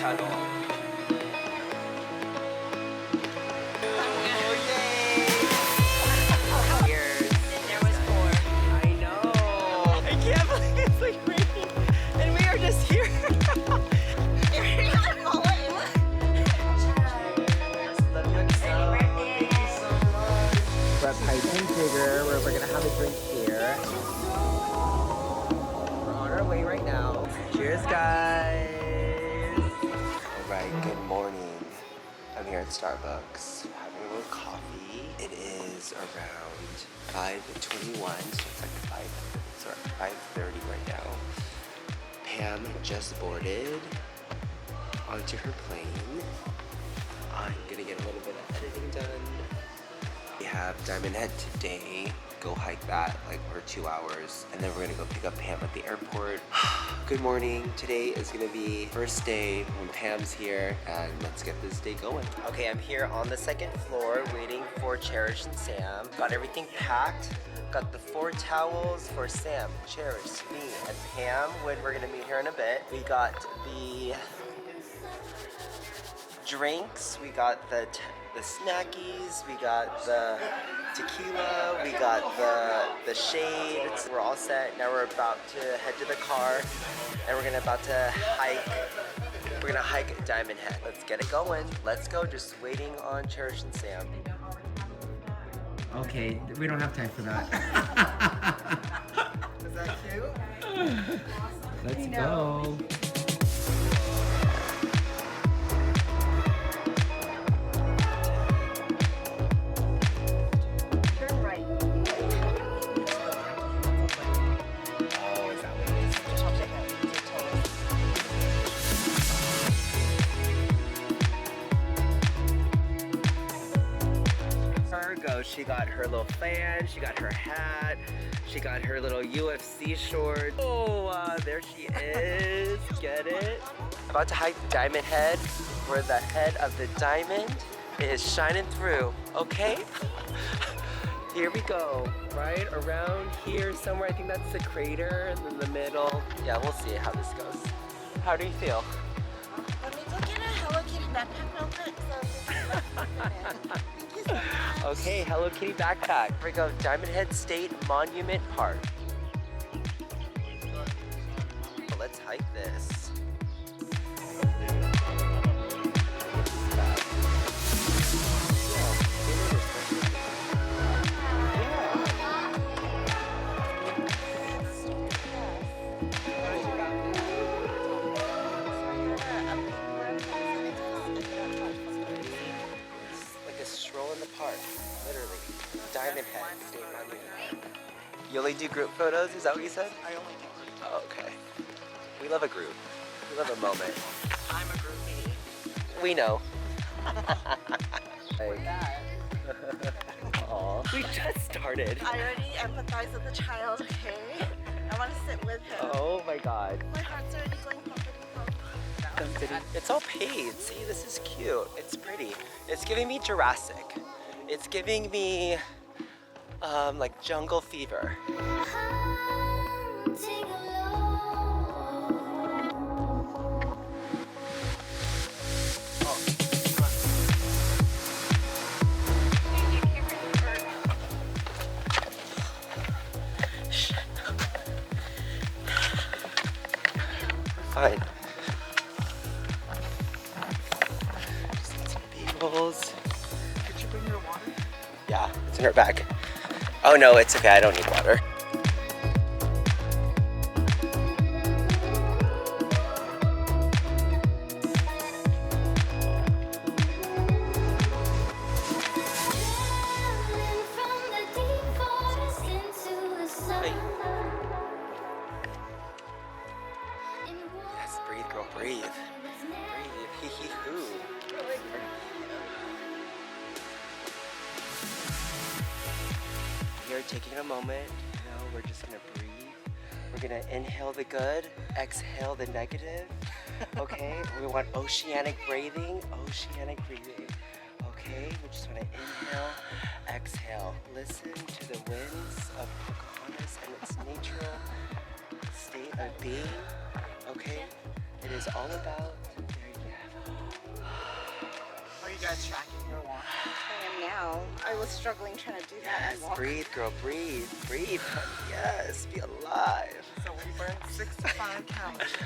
tunnel. Where we're gonna have a drink here. We're on our way right now. Cheers, guys! Alright, good morning. I'm here at Starbucks having a little coffee. It is around 5:21, so it's like 5:30 right now. Pam just boarded onto her plane. I'm gonna get a little bit of editing done. We have Diamond Head today. Go hike that like for 2 hours, and then we're gonna go pick up Pam at the airport. Good morning. Today is gonna be first day when Pam's here, and let's get this day going. Okay, I'm here on the second floor waiting for Cherish and Sam. Got everything packed. Got the 4 towels for Sam, Cherish, me, and Pam when we're gonna meet her in a bit. We got the drinks, we got the snackies, we got the tequila, we got the shade. We're all set. Now we're about to head to the car, and we're gonna hike Diamond Head. Let's get it going. Let's go. Just waiting on Cherish and Sam. Okay, we don't have time for that. Is that cute? Let's go. She got her little fan, she got her hat, she got her little UFC shorts. Oh, there she is. Get it? About to hike Diamond Head, where the head of the diamond is shining through, okay? Here we go. Right around here somewhere. I think that's the crater in the middle. Yeah, we'll see how this goes. How do you feel? Let me go get a Hello Kitty backpack real quick. Okay, Hello Kitty backpack. Here we go, Diamond Head State Monument Park. Let's hike this. Diamond Head State Monument. You only do group photos? Is that what you said? I only do group photos. Oh, okay. We love a group. We love a moment. I'm a groupie. We know. Like that. Aw. We just started. I already empathize with the child, okay? I want to sit with him. Oh my god. My heart's already going pumpity-pump. It's all paved. See, this is cute. It's pretty. It's giving me Jurassic. It's giving me like jungle fever. Fine. Just need some bagels. Did you bring your water? Yeah, it's in her bag. Oh no, it's okay, I don't need water. Yes, breathe, girl, breathe. Breathe, hee hee hoo. Here, taking a moment, we're just gonna breathe. We're gonna inhale the good, exhale the negative, okay? We want oceanic breathing, okay? We just wanna inhale, exhale. Listen to the winds of Pocahontas and its natural state of being, okay? It is all about, there you guys tracking your water? I am now. I was struggling trying to do that. Yes, breathe, girl, breathe. Breathe, honey. Yes, be alive. So we burned 65 calories.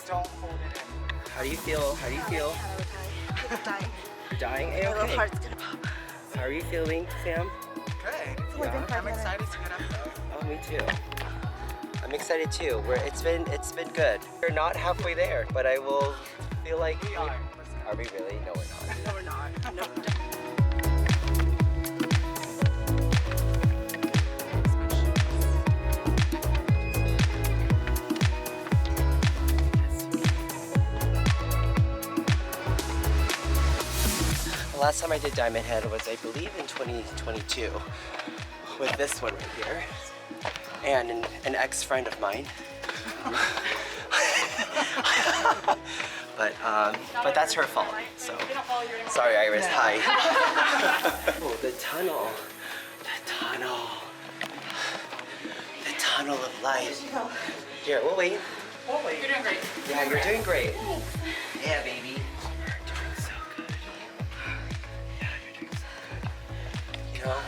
Don't hold it in. How do you feel? How do you feel? I'm dying. You're dying? My little Okay. heart's gonna pop. How are you feeling, Sam? Good. Yeah. I'm excited to get up there. Oh, me too. I'm excited too. It's been good. We're not halfway there, but I will feel like We are. Are we really? No, we're not. No, we're not. No, The last time I did Diamond Head was, I believe, in 2022 with this one right here, and an ex-friend of mine. But that's her fault. So sorry, Iris. Hi. Oh, the tunnel. The tunnel. The tunnel of life. Here, we'll wait. Oh, wait. You're doing great. Yeah, you're doing great. Yeah, baby. You're doing so good. Yeah, you're doing so good. You know,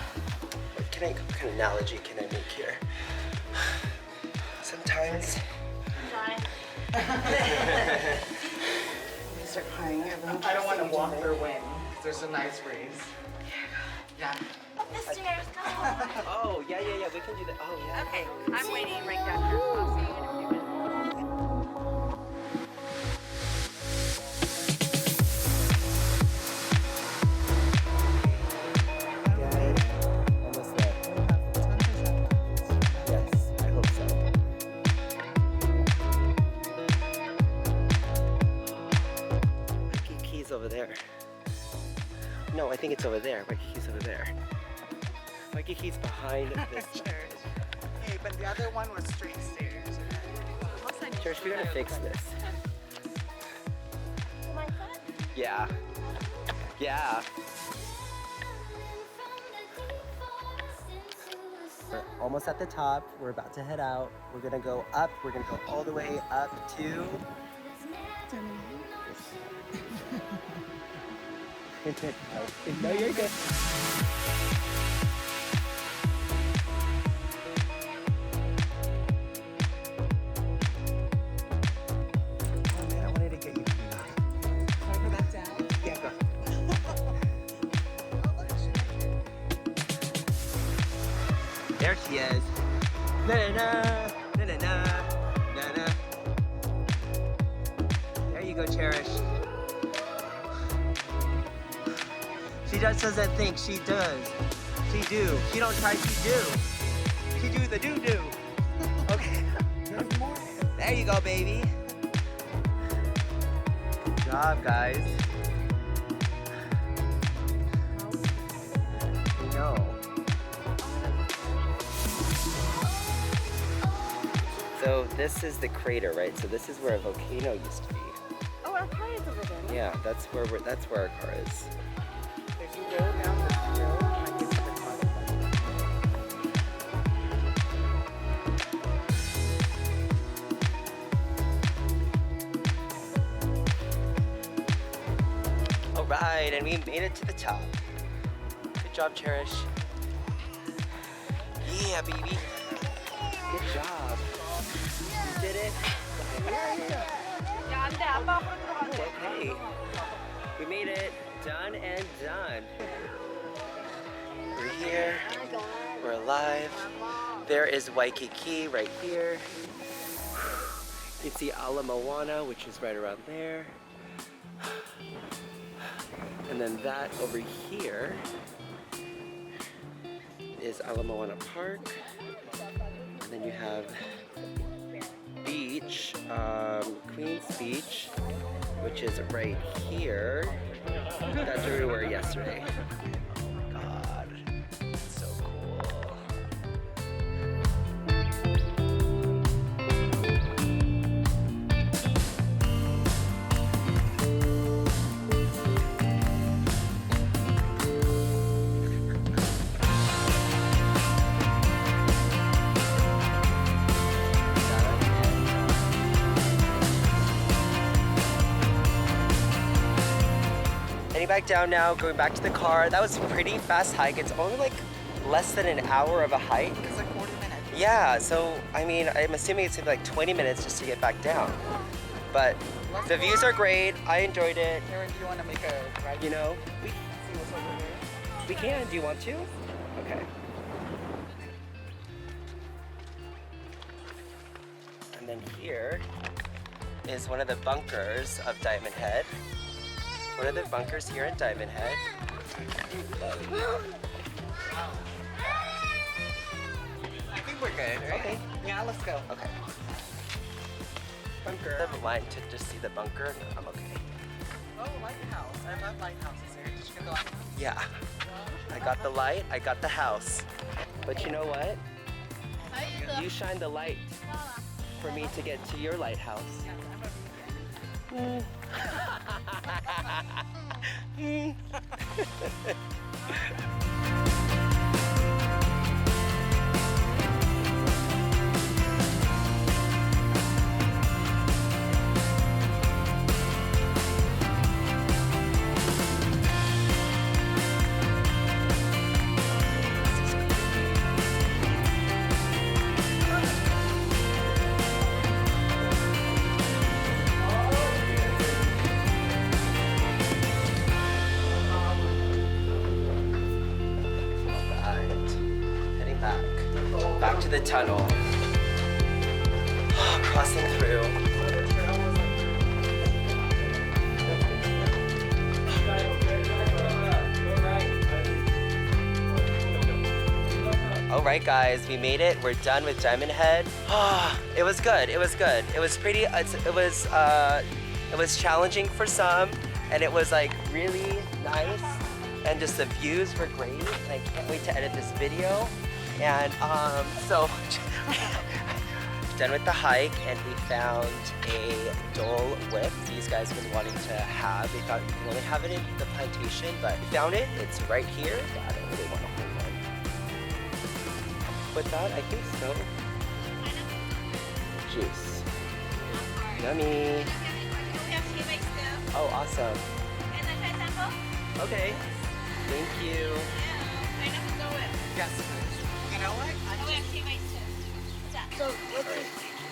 what kind of analogy can I make here? Sometimes. start crying. I don't want to walk or win. There's a nice breeze. Yeah. The stairs, come on. Oh, yeah, we can do that. Oh, yeah. Okay, I'm waiting right down here. I'll see you in a few minutes. Good. Almost there. Yes, I hope so. Waikiki's over there. No, I think it's over there. Waikiki's over there. Waikiki's behind this. Hey, but the other one was straight stairs. Cherish, we're gonna fix this. Yeah. Yeah. We're almost at the top. We're about to head out. We're gonna go up. We're gonna go all the way up to. No, you're good. Oh man, I wanted to get you. Can I put that down? Yeah, go. There she is. Na na na na na na na. There you go, Cherish. She just doesn't think she does. She do. She don't try, she do. She do the do-do. Okay. There you go, baby. Good job, guys. I know. So this is the crater, right? So this is where a volcano used to be. Oh, our car is over there. Yeah, that's where our car is. If you go down this road, I get to the car. All right, and we made it to the top. Good job, Cherish. Yeah, baby. Good job. You did it. Okay. We made it. Done and done. We're here. We're alive. There is Waikiki right here. You can see Ala Moana, which is right around there. And then that over here is Ala Moana Park. And then you have beach, Queen's Beach, which is right here. That's where we were yesterday. God, it's so cool. back down now, going back to the car. That was a pretty fast hike. It's only like less than an hour of a hike. It's like 40 minutes. Yeah, so I mean, I'm assuming it's like 20 minutes just to get back down. But the views are great. I enjoyed it. Aaron, do you want to make a ride? You know, We can see what's over there. we can. Do you want to? Okay. And then here is one of the bunkers of Diamond Head. One of the bunkers here in Diamond Head. I think we're good, right? Okay. Yeah, let's go. Okay. Bunker. I have a line to just see the bunker. No, I'm okay. Oh, lighthouse. I love lighthouses here. Did you get the lighthouse? Yeah. I got the light, I got the house. But you know what? You shine the light for me to get to your lighthouse. Back to the tunnel. Crossing through. All right, guys, we made it. We're done with Diamond Head. It was good. It was good. It was pretty. It was challenging for some, and it was like really nice. And just the views were great. And I can't wait to edit this video. And so done with the hike, and we found a Dole whip these guys been wanting to have. They thought you could only have it in the plantation, but we found it. It's right here. I don't really want to hold one. With that, I think so. Juice. Yummy. Oh, awesome. Okay. Thank you. Yes. You know what? So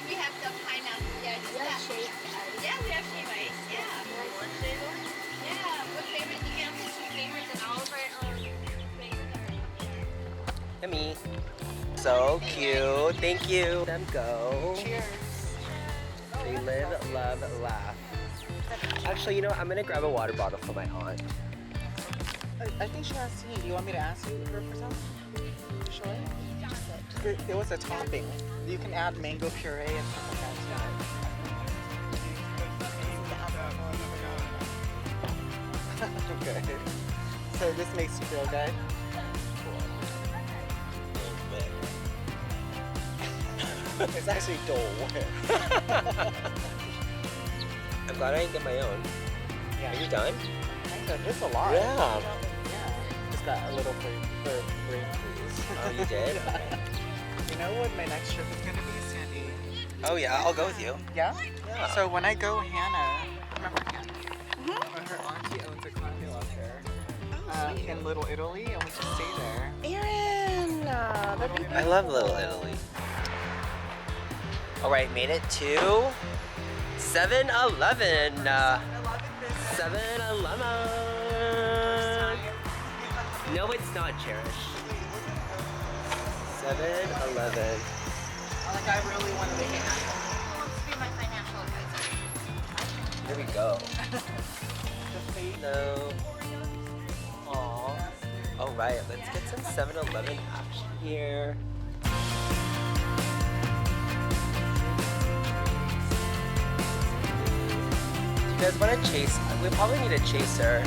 we have the pineapple. Yeah, we have shake. Yeah, we have shake ice. Yeah. Yeah. What favorite? You can pick two favorites, and all of our favorites are. Yummy. So cute. Thank you. Let them go. Cheers. They live, love, laugh. Actually, you know what? I'm gonna grab a water bottle for my aunt. I think she has tea. Do you want me to ask her for some? You sure? It was a topping. You can add mango puree and stuff like that. Okay. So this makes you feel good? It's actually Dole. I'm glad I didn't get my own. Yeah. Are you done? It's a lot. Yeah. Yeah. Just got a little for brain freeze. Oh, you did? Okay. You know what my next trip is gonna be, Sandy? Oh yeah, I'll go with you. Yeah? Yeah. So when I go, Hannah, remember Hannah? Her auntie owns a condo out there in Little Italy, and we can stay there. Aaron, that'd be I love Little Italy. All right, made it to 7-Eleven. 7-Eleven. No, it's not, Cherish. 7-Eleven. Like I really want to make it happen. Who wants to be my financial advisor? Here we go. The fate. Hello. Aw. All right, let's get some 7-Eleven action here. Do you guys want to chase? We probably need a chaser.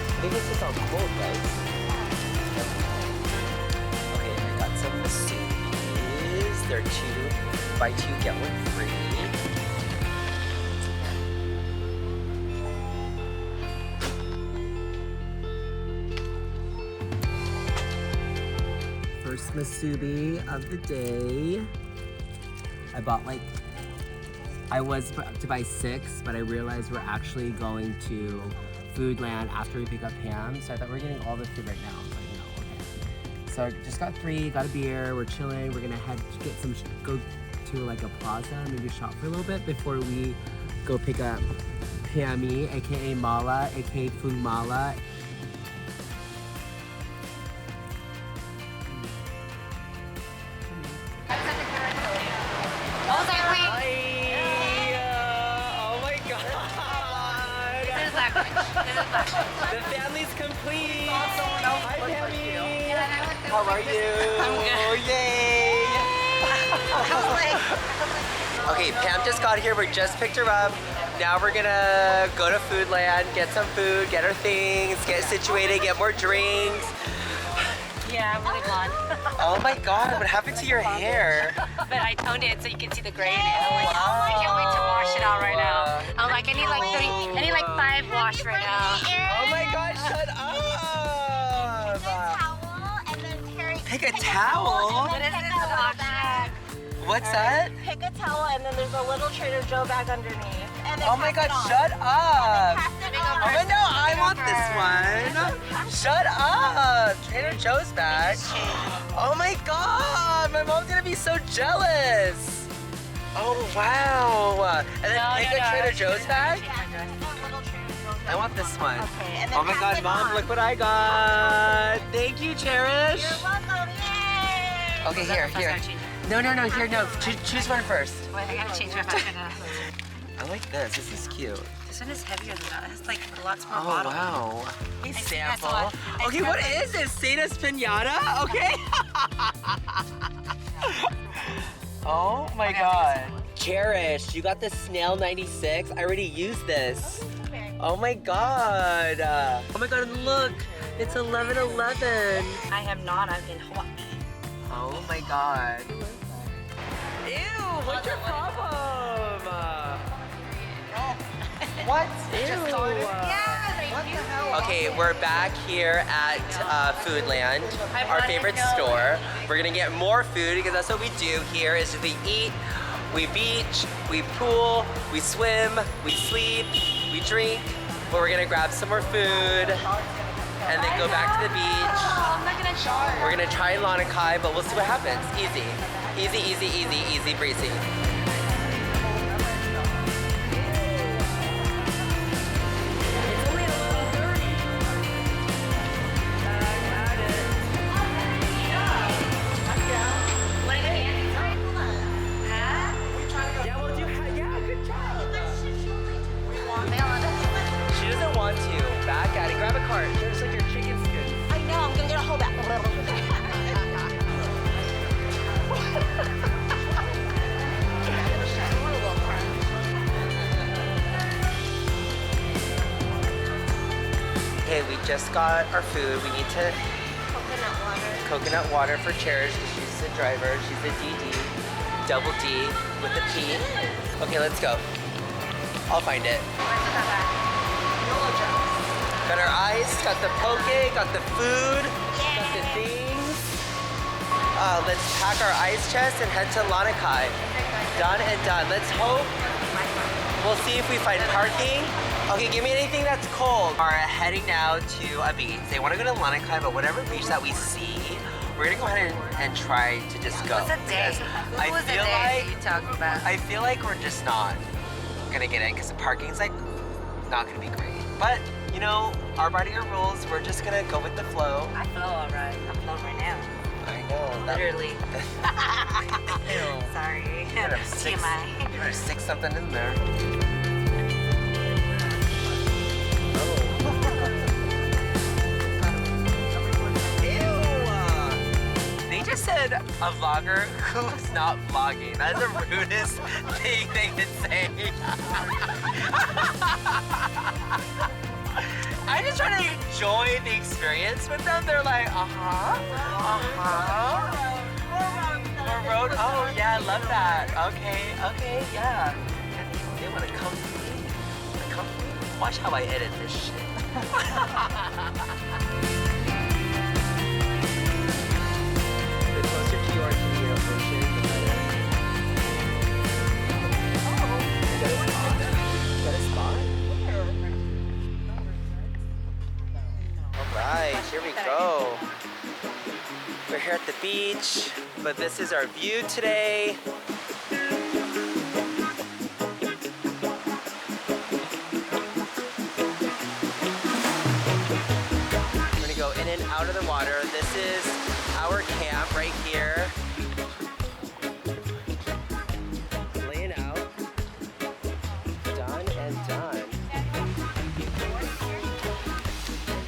I think this is all cold, guys. Okay, I got some Masuis. They're 2 buy 2 get 1 free. first masubi of the day. I bought I was about to buy 6, but I realized we're actually going to Foodland after we pick up Pam. So I thought we were getting all the food right now. But no, okay. So I just got 3, got a beer, we're chilling. We're gonna go to like a plaza, maybe shop for a little bit before we go pick up Pammy, aka Mala, aka Food Mala. The family's complete! Hi, Pammy! How are you? I'm good. Yay! Okay, Pam just got here. We just picked her up. Now we're gonna go to Foodland, get some food, get our things, get situated, get more drinks. Yeah, I'm really blonde. Oh my god, what happened to your hair? But I toned it so you can see the gray in it. I'm like, oh, I can't wait to wash it out right now. I'm like, I need like 5 wash right now. Oh my god, shut up! Pick a towel? What is this? A wash bag? What's that? Pick a towel and then there's a little Trader Joe bag underneath. And then Oh my god, shut up! Oh my no, I want this one! Shut up! Trader Joe's bag. Oh my god! My mom's gonna be so jealous! Oh wow! And then pick a Trader Joe's bag? I want this one. Okay, and then Oh my god, Mom, look what I got! Thank you, Cherish! You're welcome, yay! Okay, here. Here, no. Choose one first. Wait, I gotta change my fashion. I like this. This is cute. This one is heavier than that. It has like lots more Oh, bottom. wow. Hey, sample. why. Okay, what is this? Sata's Pinata? Okay. Oh my god. Cherish, you got the Snail 96. I already used this. Oh my god. Oh my god, look. It's 11:11. I am not. I'm in Hawaii. Oh my god. Ew, what's your problem? What? Ew. Okay, we're back here at Foodland, our favorite store. We're gonna get more food because that's what we do here is we eat, we beach, we pool, we swim, we sleep, we drink, but we're gonna grab some more food and then go back to the beach. I'm not gonna shower. We're gonna try Lanakai, but we'll see what happens. Easy. Easy breezy. She doesn't want to. Back at it. Grab a cart. Just like your chicken skin. I know, I'm gonna get a whole bag. Okay, we just got our food. We need to coconut water for Cherish because she's the driver. She's the DD, double D with a P. Okay, let's go. I'll find it. Got our ice, got the poke, got the food, got the things. Let's pack our ice chest and head to Lanakai. Done and done. Let's hope. We'll see if we find parking. Okay, give me anything that's cold. We're heading now to a beach. They want to go to Lanakai, but whatever beach that we see, we're gonna go ahead and try to just go. What's a day? I What was the feel day like you talking about? I feel like we're just not gonna get in because the parking's like not gonna be great. But you know, our body, our rules. We're just gonna go with the flow. I flow all right. I'm flowing right now. I know. Literally. Ew. Sorry. You better stick something in there. They just said a vlogger who's not vlogging. That is the rudest thing they could say. I just try to enjoy the experience with them. They're like, We're road. Oh yeah, I love that. Okay, yeah. And they want to come to me. Watch how I edit this shit. more to the ocean, the better. Is that a spot? Alright, here we go. We're here at the beach, but this is our view today. We're gonna go in and out of the water. This is our camp right here. Laying out. Done and done.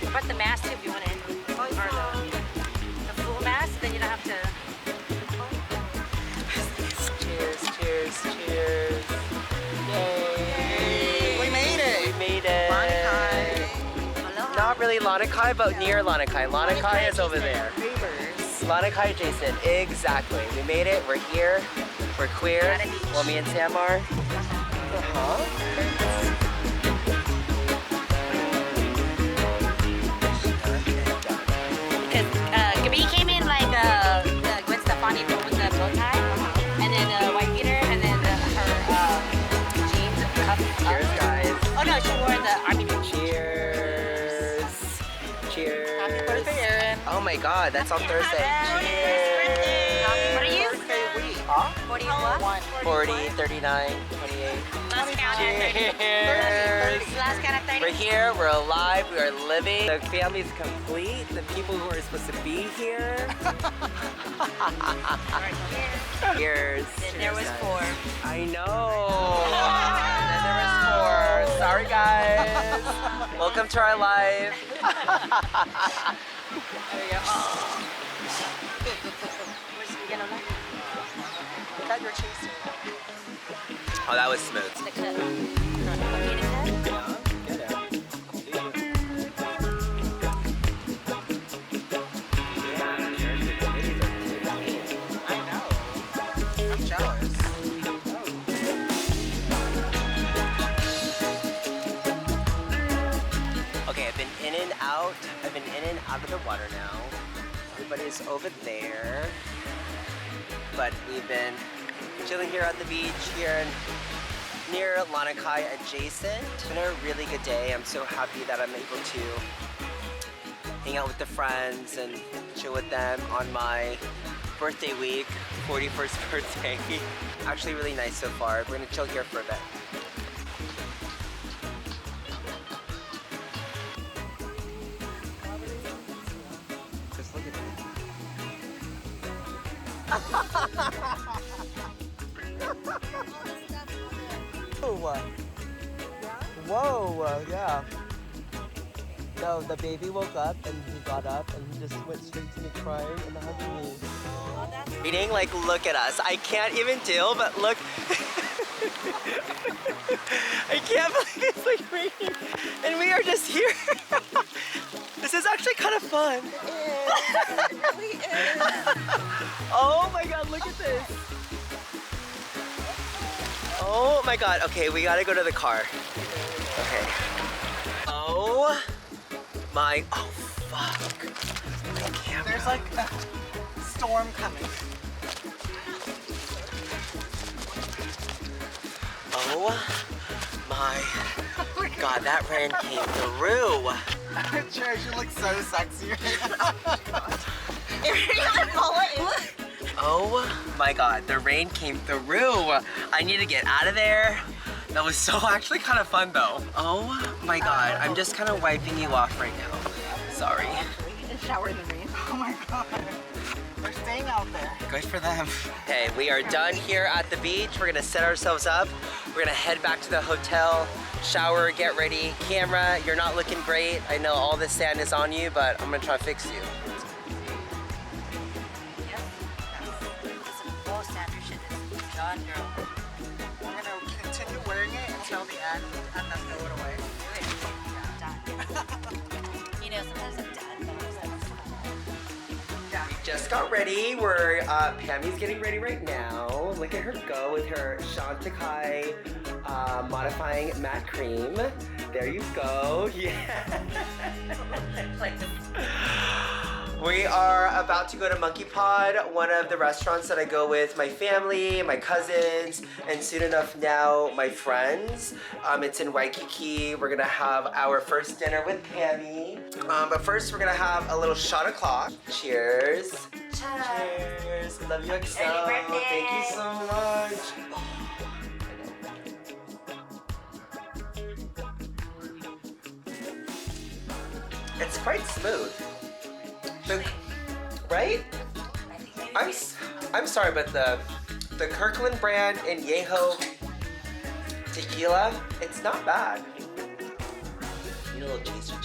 I brought the mask too if you want it. Or the full mask, then you don't have to. Cheers, cheers, cheers. Yay! We made it! We made it! Lanakai. Not really Lanakai, but near Lanakai. Lanakai is over there. Neighbors. Lanakai Jason, exactly. We made it, we're here, we're queer. Well, me and Sam are. Because Gabi came in like Gwen Stefani with the bow tie, and then white beater, and then her jeans cuff. Cheers, guys. Oh no, she wore the army boots. Cheers. Cheers. Happy birthday, Erin. Oh my god, that's on Thursday. What are you? Birthday week. Huh? 40 what? 40, 39, 28. Last count at 30. Cheers. Last count at 30. We're here, we're alive, we are living. The family's complete. The people who are supposed to be here. Cheers. Then there was Cheers, 4. guys. I know. Then there was 4. Sorry, guys. Welcome to our life. There you go. Where's the yellow light? That you're chasing. Oh, that was smooth. The cut. Okay, the cut? I know. I'm jealous. Okay, I've been in and out. I've been in and out of the water now. Everybody's over there. But we've been chilling here at the beach here near Lanakai adjacent. It's been a really good day. I'm so happy that I'm able to hang out with the friends and chill with them on my birthday week, 41st birthday. Actually really nice so far. We're gonna chill here for a bit. Just look at this. Whoa, yeah. No, the baby woke up and he got up and he just went straight to me crying and hugging me. Reading, like, look at us. I can't even deal, but look. I can't believe it's like raining and we are just here. This is actually kind of fun. It really is. Oh my god, look at this. Oh my god, okay, we gotta go to the car. Okay. Oh my, oh fuck. My camera. There's like a storm coming. Oh my god, that rain came through. Cherish, you look so sexy. Oh my god, the rain came through. I need to get out of there. That was so actually kind of fun though. Oh my god, I'm just kind of wiping you off right now. Sorry. And shower in the rain. Oh my god. They're staying out there. Good for them. Okay, we are done here at the beach. We're gonna set ourselves up. We're gonna head back to the hotel, shower, get ready. Camera, you're not looking great. I know all this sand is on you, but I'm gonna try to fix you. Full standard shit is done, girl. We're gonna continue wearing it until the end and then throw it away. Done. You know, sometimes I'm done, but I'm like, Yeah. We just got ready. We're, Pammy's getting ready right now. Look at her go with her Chantecaille modifying matte cream. There you go. Yeah. like this. We are about to go to Monkey Pod, one of the restaurants that I go with my family, my cousins, and soon enough now, my friends. It's in Waikiki. We're gonna have our first dinner with Pammy. But first, we're gonna have a little shot o'clock. Cheers. Cheers. Love you, XO. Thank you so much. It's quite smooth. Right? I'm sorry, but the Kirkland brand and Yeho tequila, it's not bad. Need a little chaser.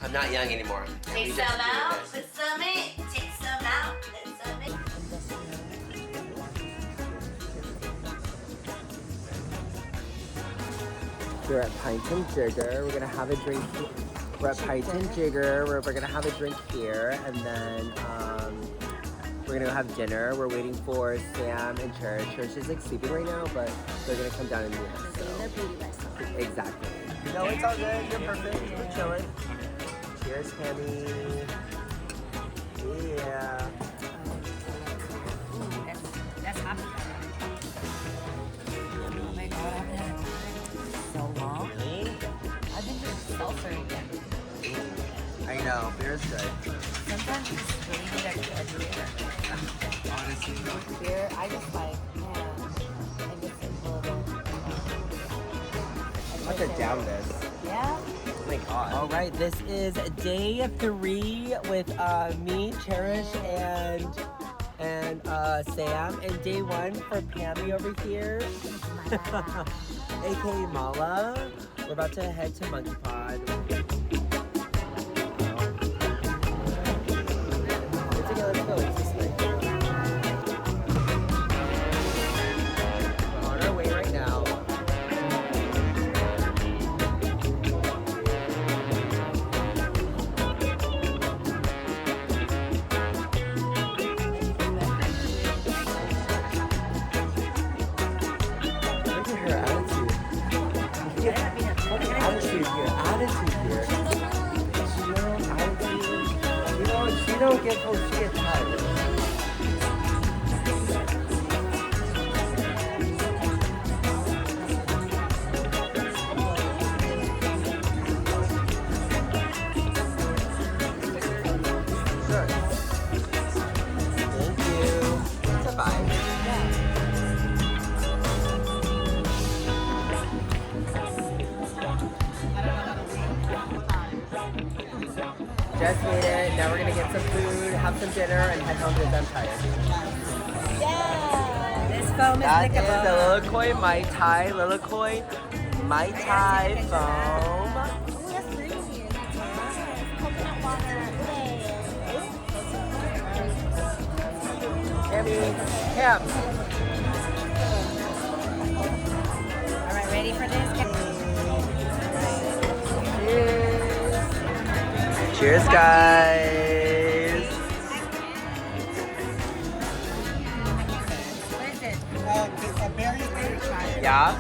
I'm not young anymore. Take some out, put some in. Take some out, put some in. We're at Pint and Jigger. We're gonna have a drink. We're at Pint and Jigger. We're gonna have a drink here, and then we're gonna go have dinner. We're waiting for Sam and Cherish. Cherish is like sleeping right now, but they're gonna come down and meet us. So. Exactly. No, it's all good. You're perfect. We're chilling. Cheers, Pammy. Yeah. That's happy. Oh my god, I haven't had it so long. I've been doing seltzer again. I know, beer's good. Sometimes you just really need extra beer. Honestly. Beer, I just like, man, I get sick a little bit. I could down this. Yeah? Oh my god. All right, this is day 3 with me, Cherish, and Sam, and day 1 for Pammy over here, aka Mala. We're about to head to Monkey Pod. It's okay, let's go. It's this way. We're on our way right now. She don't get full shit tired. Sure. Thank you. It's a vibe. Just made it. Now we're gonna get some food, have some dinner, and head home because I'm tired. Yeah! This foam is That lickable. is the Lilikoi Mai Tai. Lilikoi Mai Tai foam. Oh, that's pretty. Coconut water. Cam. All right, ready for this? Cheers, guys. What is it? A berry Yeah.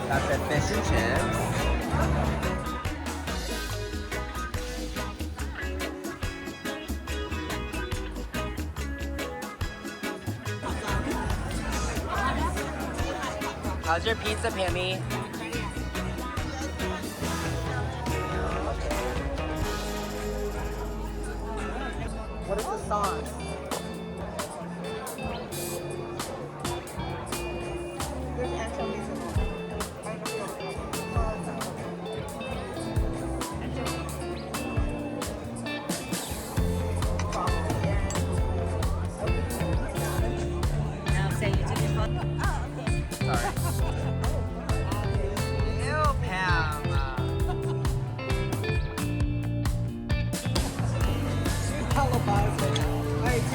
Got the fish and chips. How's your pizza, Pammy? What is the sauce? There's anchovies in there. Now say you took your phone. Sorry. Ew, Pam. She's hella buzzed right now.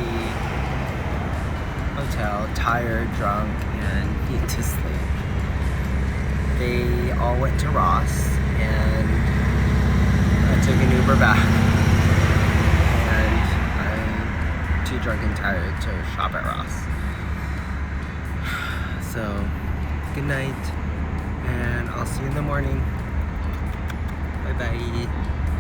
the hotel, tired, drunk, and need to sleep. They all went to Ross, and I took an Uber back. And I'm too drunk and tired to shop at Ross. So, good night, and I'll see you in the morning. Bye bye.